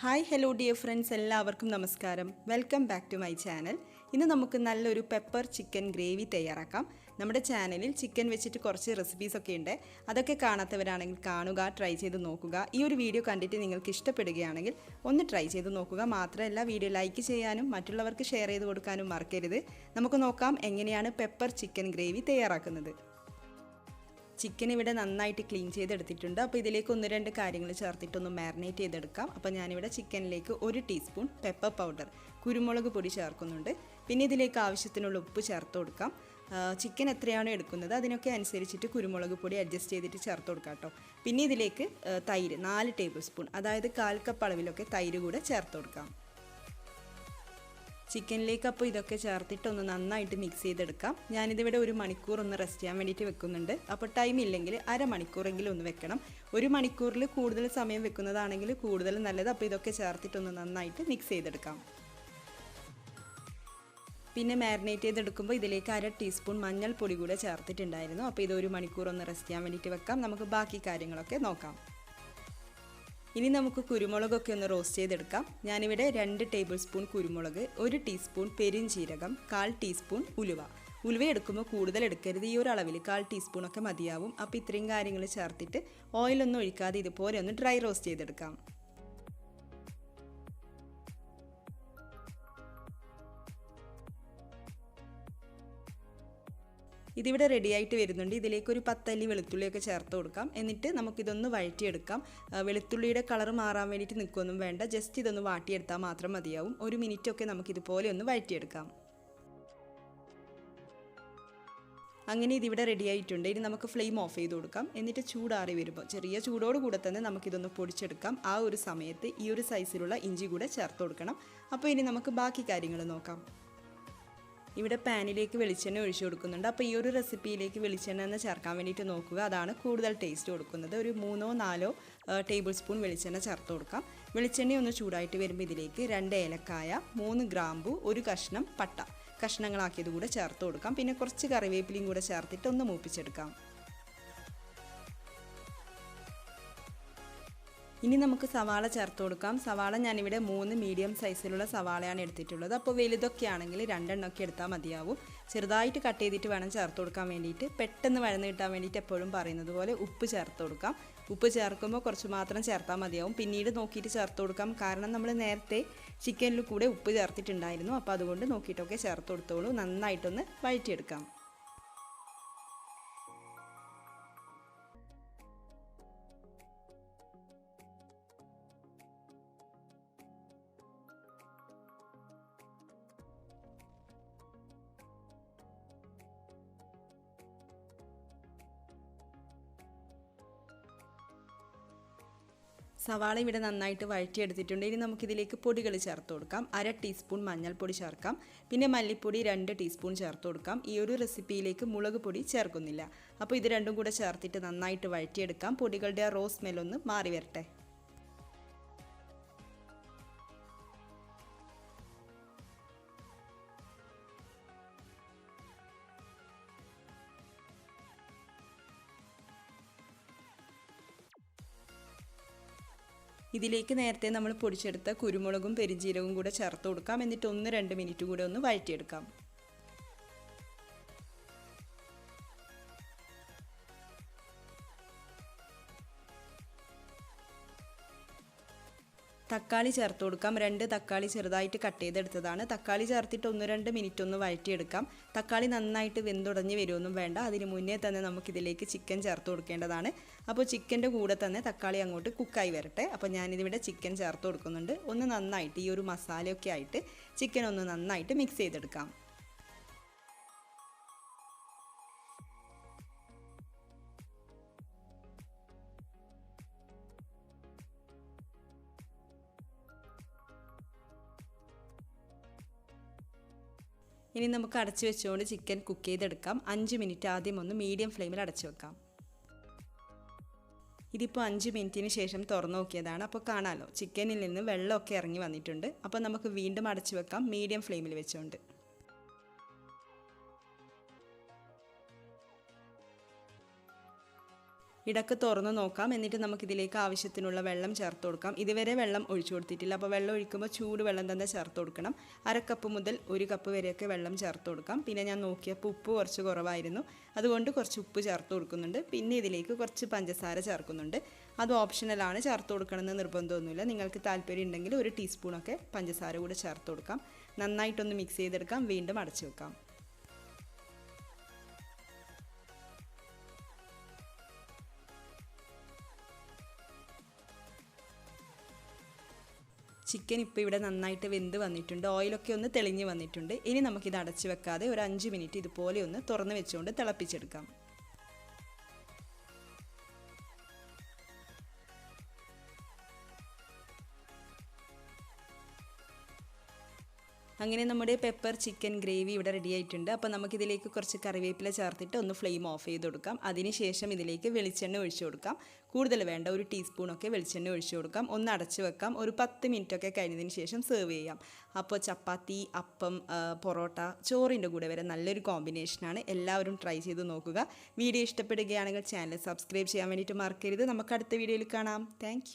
Hi hello dear friends, എല്ലാവർക്കും നമസ്കാരം. Welcome back to my channel. ഇന്ന് നമുക്ക് നല്ലൊരു പെപ്പർ ചിക്കൻ ഗ്രേവി തയ്യാറാക്കാം. നമ്മുടെ ചാനലിൽ ചിക്കൻ വെച്ചിട്ട് കുറച്ച് റെസിപ്പീസൊക്കെ ഉണ്ട്. അതൊക്കെ കാണാത്തവരാണെങ്കിൽ കാണുക, ട്രൈ ചെയ്ത് നോക്കുക. ഈ ഒരു വീഡിയോ കണ്ടിട്ട് നിങ്ങൾക്ക് ഇഷ്ടപ്പെടുകയാണെങ്കിൽ ഒന്ന് ട്രൈ ചെയ്ത് നോക്കുക. മാത്രമല്ല വീഡിയോ ലൈക്ക് ചെയ്യാനും മറ്റുള്ളവർക്ക് ഷെയർ ചെയ്ത് കൊടുക്കാനും മറക്കരുത്. നമുക്ക് നോക്കാം എങ്ങനെയാണ് പെപ്പർ ചിക്കൻ ഗ്രേവി തയ്യാറാക്കുന്നത്. ചിക്കൻ ഇവിടെ നന്നായിട്ട് ക്ലീൻ ചെയ്തെടുത്തിട്ടുണ്ട്. അപ്പോൾ ഇതിലേക്ക് ഒന്ന് രണ്ട് കാര്യങ്ങൾ ചേർത്തിട്ടൊന്ന് മാരിനേറ്റ് ചെയ്തെടുക്കാം. അപ്പോൾ ഞാനിവിടെ ചിക്കനിലേക്ക് 1 ടീസ്പൂൺ പെപ്പർ പൗഡർ, കുരുമുളക് പൊടി ചേർക്കുന്നുണ്ട്. പിന്നെ ഇതിലേക്ക് ആവശ്യത്തിനുള്ള ഉപ്പ് ചേർത്ത് കൊടുക്കാം. ചിക്കൻ എത്രയാണോ എടുക്കുന്നത് അതിനൊക്കെ അനുസരിച്ചിട്ട് കുരുമുളക് പൊടി അഡ്ജസ്റ്റ് ചെയ്തിട്ട് ചേർത്ത് കൊടുക്കാം കേട്ടോ. പിന്നെ ഇതിലേക്ക് തൈര് 4 ടേബിൾ സ്പൂൺ, അതായത് 1/4 കപ്പ് അളവിലൊക്കെ തൈര് കൂടെ ചേർത്ത് കൊടുക്കാം. ചിക്കനിലേക്ക് അപ്പോൾ ഇതൊക്കെ ചേർത്തിട്ട് ഒന്ന് നന്നായിട്ട് മിക്സ് ചെയ്തെടുക്കാം. ഞാനിതിവിടെ 1 മണിക്കൂർ ഒന്ന് റെസ്റ്റ് ചെയ്യാൻ വേണ്ടിയിട്ട് വെക്കുന്നുണ്ട്. അപ്പോൾ ടൈം ഇല്ലെങ്കിൽ അരമണിക്കൂറെങ്കിലും ഒന്ന് വെക്കണം. 1 മണിക്കൂറിൽ കൂടുതൽ സമയം വെക്കുന്നതാണെങ്കിൽ കൂടുതൽ നല്ലത്. അപ്പോൾ ഇതൊക്കെ ചേർത്തിട്ടൊന്ന് നന്നായിട്ട് മിക്സ് ചെയ്തെടുക്കാം. പിന്നെ മാരിനേറ്റ് ചെയ്തെടുക്കുമ്പോൾ ഇതിലേക്ക് 1/2 ടീസ്പൂൺ മഞ്ഞൾപ്പൊടി കൂടെ ചേർത്തിട്ടുണ്ടായിരുന്നു. അപ്പോൾ ഇത് 1 മണിക്കൂർ ഒന്ന് റെസ്റ്റ് ചെയ്യാൻ വേണ്ടിയിട്ട് വെക്കാം. നമുക്ക് ബാക്കി കാര്യങ്ങളൊക്കെ നോക്കാം. ഇനി നമുക്ക് കുരുമുളകൊക്കെ ഒന്ന് റോസ്റ്റ് ചെയ്തെടുക്കാം. ഞാനിവിടെ 2 ടേബിൾ സ്പൂൺ കുരുമുളക്, 1 ടീസ്പൂൺ പെരിഞ്ജീരകം, 1/4 ടീസ്പൂൺ ഉലുവ എടുക്കുമ്പോൾ കൂടുതൽ എടുക്കരുത്. ഈ ഒരു അളവിൽ 1/4 ടീസ്പൂണൊക്കെ മതിയാവും. അപ്പോൾ ഇത്രയും കാര്യങ്ങൾ ചേർത്തിട്ട് ഓയിലൊന്നും ഒഴിക്കാതെ ഇതുപോലെ ഒന്ന് ഡ്രൈ റോസ്റ്റ് ചെയ്തെടുക്കാം. ഇതിവിടെ റെഡി ആയിട്ട് വരുന്നുണ്ട്. ഇതിലേക്ക് ഒരു 10 അല്ലി വെളുത്തുള്ളിയൊക്കെ ചേർത്ത് കൊടുക്കാം. എന്നിട്ട് നമുക്കിതൊന്ന് വഴറ്റിയെടുക്കാം. വെളുത്തുള്ളിയുടെ കളർ മാറാൻ വേണ്ടിയിട്ട് നിൽക്കുകയൊന്നും വേണ്ട, ജസ്റ്റ് ഇതൊന്ന് വാട്ടിയെടുത്താൽ മാത്രം മതിയാവും. 1 മിനിറ്റൊക്കെ നമുക്കിതുപോലെ ഒന്ന് വഴറ്റിയെടുക്കാം. അങ്ങനെ ഇതിവിടെ റെഡി ആയിട്ടുണ്ട്. ഇനി നമുക്ക് ഫ്ലെയിം ഓഫ് ചെയ്ത് കൊടുക്കാം. എന്നിട്ട് ചൂടാറി വരുമ്പോൾ ചെറിയ ചൂടോട് കൂടെ തന്നെ നമുക്കിതൊന്ന് പൊടിച്ചെടുക്കാം. ആ ഒരു സമയത്ത് ഈ ഒരു സൈസിലുള്ള ഇഞ്ചി കൂടെ ചേർത്ത് കൊടുക്കണം. അപ്പോൾ ഇനി നമുക്ക് ബാക്കി കാര്യങ്ങൾ നോക്കാം. ഇവിടെ പാനിലേക്ക് വെളിച്ചെണ്ണ ഒഴിച്ചു കൊടുക്കുന്നുണ്ട്. അപ്പോൾ ഈ ഒരു റെസിപ്പിയിലേക്ക് വെളിച്ചെണ്ണ ചേർക്കാൻ വേണ്ടിയിട്ട് നോക്കുക, അതാണ് കൂടുതൽ ടേസ്റ്റ് കൊടുക്കുന്നത്. ഒരു 3-4 ടേബിൾ സ്പൂൺ വെളിച്ചെണ്ണ ചേർത്ത് കൊടുക്കാം. വെളിച്ചെണ്ണ ഒന്ന് ചൂടായിട്ട് വരുമ്പോൾ ഇതിലേക്ക് 2 ഏലക്കായ, 3 ഗ്രാമ്പു, 1 കഷ്ണം പട്ട കഷ്ണങ്ങളാക്കിയത് കൂടെ ചേർത്ത് കൊടുക്കാം. പിന്നെ കുറച്ച് കറിവേപ്പിലയും കൂടെ ചേർത്തിട്ട് ഒന്ന് മൂപ്പിച്ചെടുക്കാം. ഇനി നമുക്ക് സവാള ചേർത്ത് കൊടുക്കാം. സവാള ഞാനിവിടെ 3 മീഡിയം സൈസിലുള്ള സവാളയാണ് എടുത്തിട്ടുള്ളത്. അപ്പോൾ വലുതൊക്കെ ആണെങ്കിൽ 2 എണ്ണമൊക്കെ എടുത്താൽ മതിയാവും. ചെറുതായിട്ട് കട്ട് ചെയ്തിട്ട് വേണം ചേർത്ത് കൊടുക്കാൻ വേണ്ടിയിട്ട്. പെട്ടെന്ന് വഴന്ന് കിട്ടാൻ വേണ്ടിയിട്ട് എപ്പോഴും പറയുന്നത് പോലെ ഉപ്പ് ചേർത്ത് കൊടുക്കാം. ഉപ്പ് ചേർക്കുമ്പോൾ കുറച്ച് മാത്രം ചേർത്താൽ മതിയാവും. പിന്നീട് നോക്കിയിട്ട് ചേർത്ത് കൊടുക്കാം. കാരണം നമ്മൾ നേരത്തെ ചിക്കനിൽ കൂടെ ഉപ്പ് ചേർത്തിട്ടുണ്ടായിരുന്നു. അപ്പോൾ അതുകൊണ്ട് നോക്കിയിട്ടൊക്കെ ചേർത്ത് കൊടുത്തോളൂ. നന്നായിട്ടൊന്ന് വഴറ്റിയെടുക്കാം. സവാള ഇവിടെ നന്നായിട്ട് വഴറ്റിയെടുത്തിട്ടുണ്ട്. ഇനി നമുക്കിതിലേക്ക് പൊടികൾ ചേർത്ത് കൊടുക്കാം. 1/2 ടീസ്പൂൺ മഞ്ഞൾപ്പൊടി ചേർക്കാം. പിന്നെ മല്ലിപ്പൊടി 2 ടീസ്പൂൺ ചേർത്ത് കൊടുക്കാം. ഈ ഒരു റെസിപ്പിയിലേക്ക് മുളക് പൊടി ചേർക്കുന്നില്ല. അപ്പോൾ ഇത് രണ്ടും കൂടെ ചേർത്തിട്ട് നന്നായിട്ട് വഴറ്റിയെടുക്കാം. പൊടികളുടെ ആ റോ സ്മെല്ലൊന്ന് മാറി വരട്ടെ. ഇതിലേക്ക് നേരത്തെ നമ്മൾ പൊടിച്ചെടുത്ത കുരുമുളകും പെരിഞ്ജീരകവും കൂടെ ചേർത്ത് കൊടുക്കാം. എന്നിട്ട് 1-2 മിനിറ്റ് കൂടെ ഒന്ന് വഴറ്റിയെടുക്കാം. തക്കാളി ചേർത്ത് കൊടുക്കാം. 2 തക്കാളി ചെറുതായിട്ട് കട്ട് ചെയ്തെടുത്തതാണ്. തക്കാളി ചേർത്തിട്ട് 1-2 മിനിറ്റ് ഒന്ന് വഴറ്റിയെടുക്കാം. തക്കാളി നന്നായിട്ട് വെന്തുടഞ്ഞ് വരുമൊന്നും വേണ്ട. അതിന് മുന്നേ തന്നെ നമുക്കിതിലേക്ക് ചിക്കൻ ചേർത്ത് കൊടുക്കേണ്ടതാണ്. അപ്പോൾ ചിക്കൻ്റെ കൂടെ തന്നെ തക്കാളി അങ്ങോട്ട് കുക്കായി വരട്ടെ. അപ്പോൾ ഞാനിതിവിടെ ചിക്കൻ ചേർത്ത് കൊടുക്കുന്നുണ്ട്. ഒന്ന് നന്നായിട്ട് ഈ ഒരു മസാലയൊക്കെ ആയിട്ട് ചിക്കൻ ഒന്ന് നന്നായിട്ട് മിക്സ് ചെയ്തെടുക്കാം. ഇനി നമുക്ക് അടച്ചു വെച്ചുകൊണ്ട് ചിക്കൻ കുക്ക് ചെയ്തെടുക്കാം. 5 മിനിറ്റ് ആദ്യം ഒന്ന് മീഡിയം ഫ്ലെയിമിൽ അടച്ചു വെക്കാം. ഇതിപ്പോൾ 5 മിനിറ്റിന് ശേഷം തുറന്നു നോക്കിയതാണ്. അപ്പോൾ കാണാമല്ലോ ചിക്കനിൽ നിന്ന് വെള്ളമൊക്കെ ഇറങ്ങി വന്നിട്ടുണ്ട്. അപ്പോൾ നമുക്ക് വീണ്ടും അടച്ചു വെക്കാം മീഡിയം ഫ്ലെയിമിൽ വെച്ചുകൊണ്ട്. ഇടയ്ക്ക് തുറന്ന് നോക്കാം. എന്നിട്ട് നമുക്കിതിലേക്ക് ആവശ്യത്തിനുള്ള വെള്ളം ചേർത്ത് കൊടുക്കാം. ഇതുവരെ വെള്ളം ഒഴിച്ചു കൊടുത്തിട്ടില്ല. അപ്പോൾ വെള്ളം ഒഴിക്കുമ്പോൾ ചൂട് വെള്ളം തന്നെ ചേർത്ത് കൊടുക്കണം. 1/2 കപ്പ് മുതൽ 1 കപ്പ് വരെയൊക്കെ വെള്ളം ചേർത്ത് കൊടുക്കാം. പിന്നെ ഞാൻ നോക്കിയപ്പോൾ ഉപ്പ് കുറച്ച് കുറവായിരുന്നു, അതുകൊണ്ട് കുറച്ച് ഉപ്പ് ചേർത്ത് കൊടുക്കുന്നുണ്ട്. പിന്നെ ഇതിലേക്ക് കുറച്ച് പഞ്ചസാര ചേർക്കുന്നുണ്ട്. അത് ഓപ്ഷണലാണ്, ചേർത്ത് കൊടുക്കണമെന്ന് നിർബന്ധമൊന്നുമില്ല. നിങ്ങൾക്ക് താല്പര്യം ഉണ്ടെങ്കിൽ 1 ടീസ്പൂണൊക്കെ പഞ്ചസാര കൂടെ ചേർത്ത് കൊടുക്കാം. നന്നായിട്ടൊന്ന് മിക്സ് ചെയ്തെടുക്കാം. വീണ്ടും അടച്ചു വെക്കാം. ചിക്കൻ ഇപ്പോൾ ഇവിടെ നന്നായിട്ട് വെന്ത് വന്നിട്ടുണ്ട്. ഓയിലൊക്കെ ഒന്ന് തെളിഞ്ഞ് വന്നിട്ടുണ്ട്. ഇനി നമുക്കിത് അടച്ച് വെക്കാതെ ഒരു 5 മിനിറ്റ് ഇതുപോലെ ഒന്ന് തുറന്ന് വെച്ചുകൊണ്ട് തിളപ്പിച്ചെടുക്കാം. അങ്ങനെ നമ്മുടെ പെപ്പർ ചിക്കൻ ഗ്രേവി ഇവിടെ റെഡി ആയിട്ടുണ്ട്. അപ്പോൾ നമുക്കിതിലേക്ക് കുറച്ച് കറിവേപ്പില ചേർത്തിട്ട് ഒന്ന് ഫ്ലെയിം ഓഫ് ചെയ്ത് കൊടുക്കാം. അതിനുശേഷം ഇതിലേക്ക് വെളിച്ചെണ്ണ ഒഴിച്ചു കൊടുക്കാം. കൂടുതൽ വേണ്ട, 1 ടീസ്പൂണൊക്കെ വെളിച്ചെണ്ണ ഒഴിച്ചു കൊടുക്കാം. ഒന്ന് അടച്ച് വെക്കാം. ഒരു 10 മിനിറ്റൊക്കെ കഴിഞ്ഞതിന് ശേഷം സെർവ് ചെയ്യാം. അപ്പോൾ ചപ്പാത്തി, അപ്പം, പൊറോട്ട, ചോറിൻ്റെ കൂടെ വരെ നല്ലൊരു കോമ്പിനേഷനാണ്. എല്ലാവരും ട്രൈ ചെയ്ത് നോക്കുക. വീഡിയോ ഇഷ്ടപ്പെടുകയാണെങ്കിൽ ചാനൽ സബ്സ്ക്രൈബ് ചെയ്യാൻ വേണ്ടിയിട്ട് മറക്കരുത്. നമുക്ക് അടുത്ത വീഡിയോയിൽ കാണാം. താങ്ക്